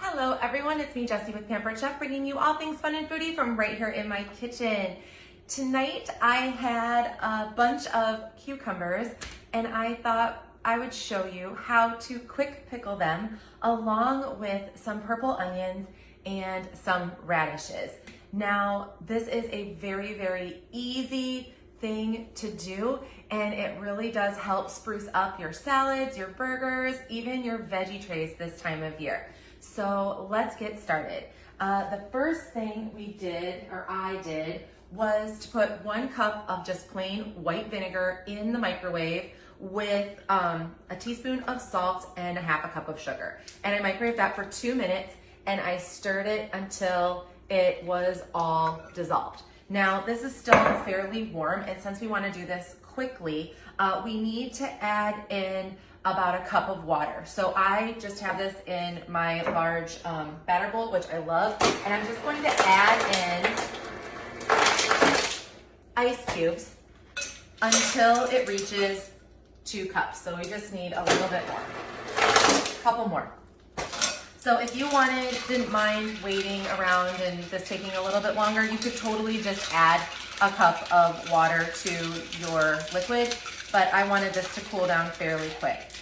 Hello everyone, it's me Jessie with Pampered Chef, bringing you all things fun and foodie from right here in my kitchen. Tonight I had a bunch of cucumbers and I thought I would show you how to quick pickle them along with some purple onions and some radishes. Now this is a very easy thing to do, and it really does help spruce up your salads, your burgers, even your veggie trays this time of year. So let's get started. The first thing I did was to put 1 cup of just plain white vinegar in the microwave with a teaspoon of salt and 1/2 cup of sugar. And I microwaved that for 2 minutes and I stirred it until it was all dissolved. Now this is still fairly warm, and since we want to do this quickly, we need to add in about 1 cup of water. So I just have this in my large batter bowl, which I love, and I'm just going to add in ice cubes until it reaches 2 cups. So we just need a little bit more, a couple more. So if you didn't mind waiting around and this taking a little bit longer, you could totally just add 1 cup of water to your liquid, but I wanted this to cool down fairly quick.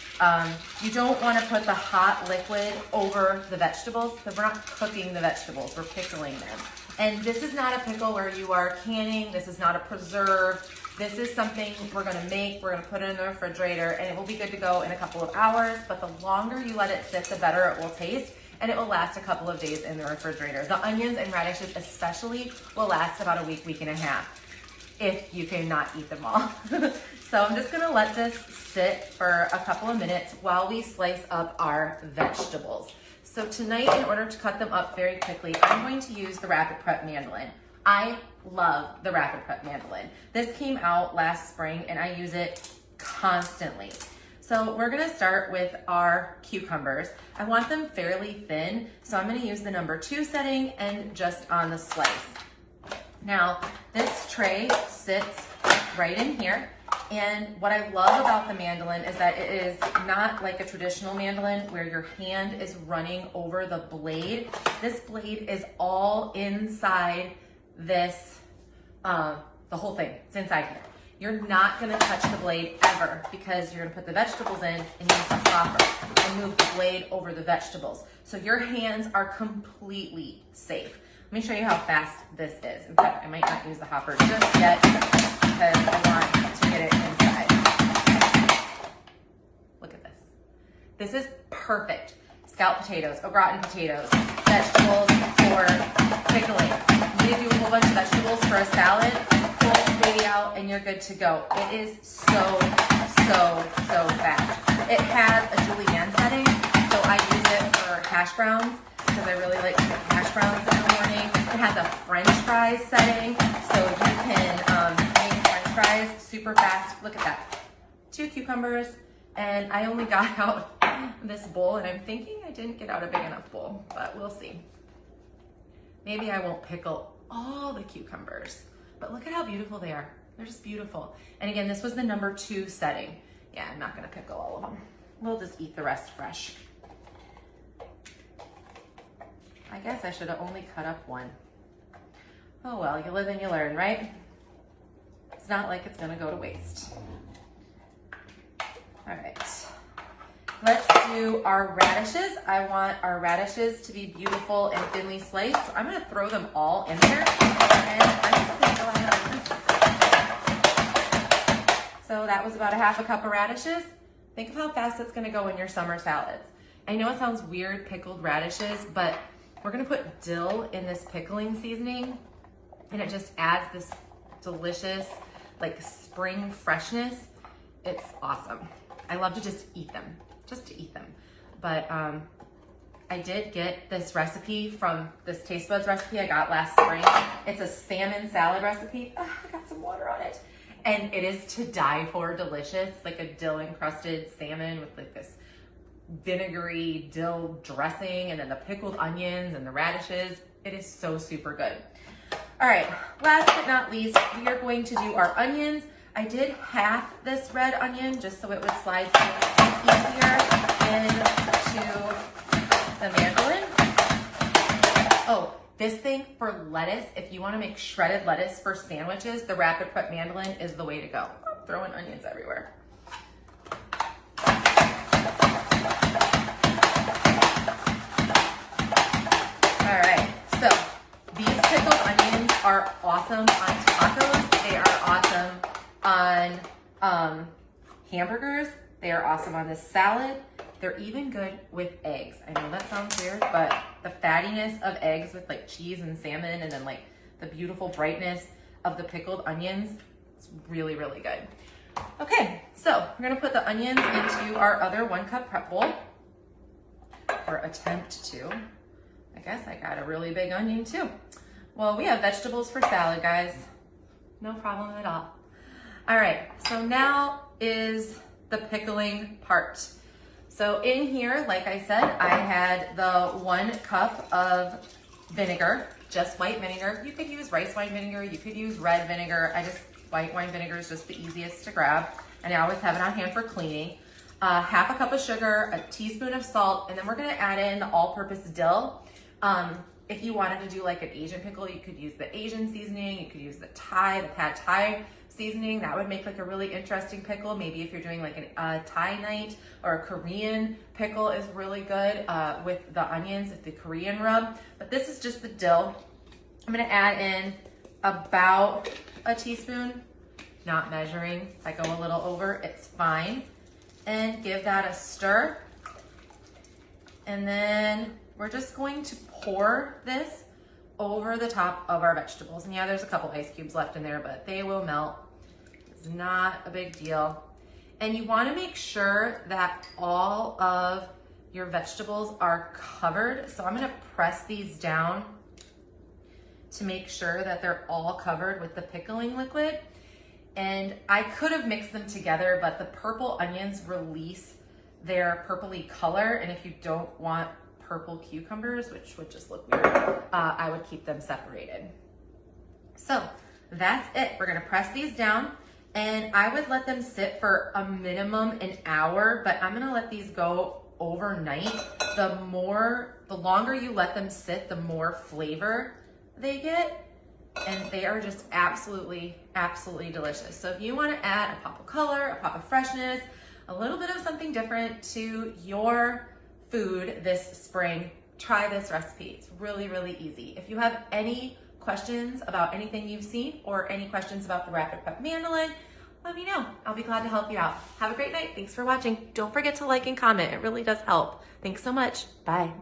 You don't want to put the hot liquid over the vegetables because we're not cooking the vegetables, we're pickling them. And this is not a pickle where you are canning, this is not a preserve. This is something we're gonna make, we're gonna put it in the refrigerator, and it will be good to go in a couple of hours, but the longer you let it sit, the better it will taste, and it will last a couple of days in the refrigerator. The onions and radishes especially will last about a week and a half, if you cannot eat them all. So I'm just gonna let this sit for a couple of minutes while we slice up our vegetables. So tonight, in order to cut them up very quickly, I'm going to use the Rapid Prep mandolin. I love the Rapid Prep mandolin. This came out last spring and I use it constantly. So we're gonna start with our cucumbers. I want them fairly thin, so I'm gonna use the number 2 setting and just on the slice. Now, this tray sits right in here, and what I love about the mandolin is that it is not like a traditional mandolin where your hand is running over the blade. This blade is all inside this, the whole thing, it's inside here. You're not gonna touch the blade ever because you're gonna put the vegetables in and use the hopper and move the blade over the vegetables. So your hands are completely safe. Let me show you how fast this is. In fact, I might not use the hopper just yet because I want to get it inside. Look at this. This is perfect. Scalloped potatoes, au gratin potatoes, vegetables for pickling. You need to do a whole bunch of vegetables for a salad, pull the baby out, and you're good to go. It is so fast. It has a julienne setting, so I use it for hash browns because I really like to make hash browns in the morning. It has a French fries setting, so you can make French fries super fast. Look at that. 2 cucumbers, and I only got out this bowl, and I'm thinking I didn't get out a big enough bowl, but we'll see. Maybe I won't pickle all the cucumbers, but look at how beautiful they are. They're just beautiful. And again, this was the number 2 setting. Yeah, I'm not gonna pickle all of them. We'll just eat the rest fresh. I guess I should have only cut up 1. Oh well, you live and you learn, right? It's not like it's gonna go to waste. All right, let's do our radishes. I want our radishes to be beautiful and thinly sliced, so I'm gonna throw them all in there, and I'm just gonna go ahead and so that was about 1/2 cup of radishes. Think of how fast it's gonna go in your summer salads. I know it sounds weird, pickled radishes, but we're gonna put dill in this pickling seasoning, and it just adds this delicious, like spring freshness. It's awesome. I love to just eat them, But I did get this recipe from this Taste Buds recipe I got last spring. It's a salmon salad recipe. Oh, I got some water on it. And it is to die for delicious. It's like a dill encrusted salmon with like this vinegary dill dressing, and then the pickled onions and the radishes. It is so super good. All right, last but not least, we are going to do our onions. I did half this red onion just so it would slide easier into the mandolin. Oh, this thing for lettuce, if you want to make shredded lettuce for sandwiches, the Rapid Prep mandolin is the way to go. I'm throwing onions everywhere. All right, so these pickled onions are awesome on tacos. They are awesome on hamburgers. They are awesome on this salad. They're even good with eggs. I know that sounds weird, but the fattiness of eggs with like cheese and salmon and then like the beautiful brightness of the pickled onions, it's really, really good. Okay, so we're gonna put the onions into our other 1 cup prep bowl, or attempt to. I guess I got a really big onion too. Well, we have vegetables for salad, guys. No problem at all. All right, so now is the pickling part. So in here, like I said, I had the 1 cup of vinegar, just white vinegar. You could use rice wine vinegar, you could use red vinegar. White wine vinegar is just the easiest to grab, and I always have it on hand for cleaning. Half a cup of sugar, a teaspoon of salt, and then we're gonna add in the all-purpose dill. If you wanted to do like an Asian pickle, you could use the Asian seasoning, you could use the pad Thai seasoning. That would make like a really interesting pickle. Maybe if you're doing like a Thai night, or a Korean pickle is really good with the onions, with the Korean rub. But this is just the dill. I'm gonna add in about a teaspoon, not measuring. If I go a little over, it's fine. And give that a stir. And then we're just going to pour this over the top of our vegetables. And yeah, there's a couple ice cubes left in there, but they will melt. It's not a big deal. And you want to make sure that all of your vegetables are covered. So I'm going to press these down to make sure that they're all covered with the pickling liquid. And I could have mixed them together, but the purple onions release their purpley color. And if you don't want purple cucumbers, which would just look weird, I would keep them separated. So that's it. We're gonna press these down, and I would let them sit for a minimum an hour, but I'm gonna let these go overnight. The longer you let them sit, the more flavor they get, and they are just absolutely, absolutely delicious. So if you wanna add a pop of color, a pop of freshness, a little bit of something different to your food this spring, try this recipe. It's really, really easy. If you have any questions about anything you've seen or any questions about the Rapid Prep mandolin, let me know. I'll be glad to help you out. Have a great night. Thanks for watching. Don't forget to like and comment. It really does help. Thanks so much. Bye.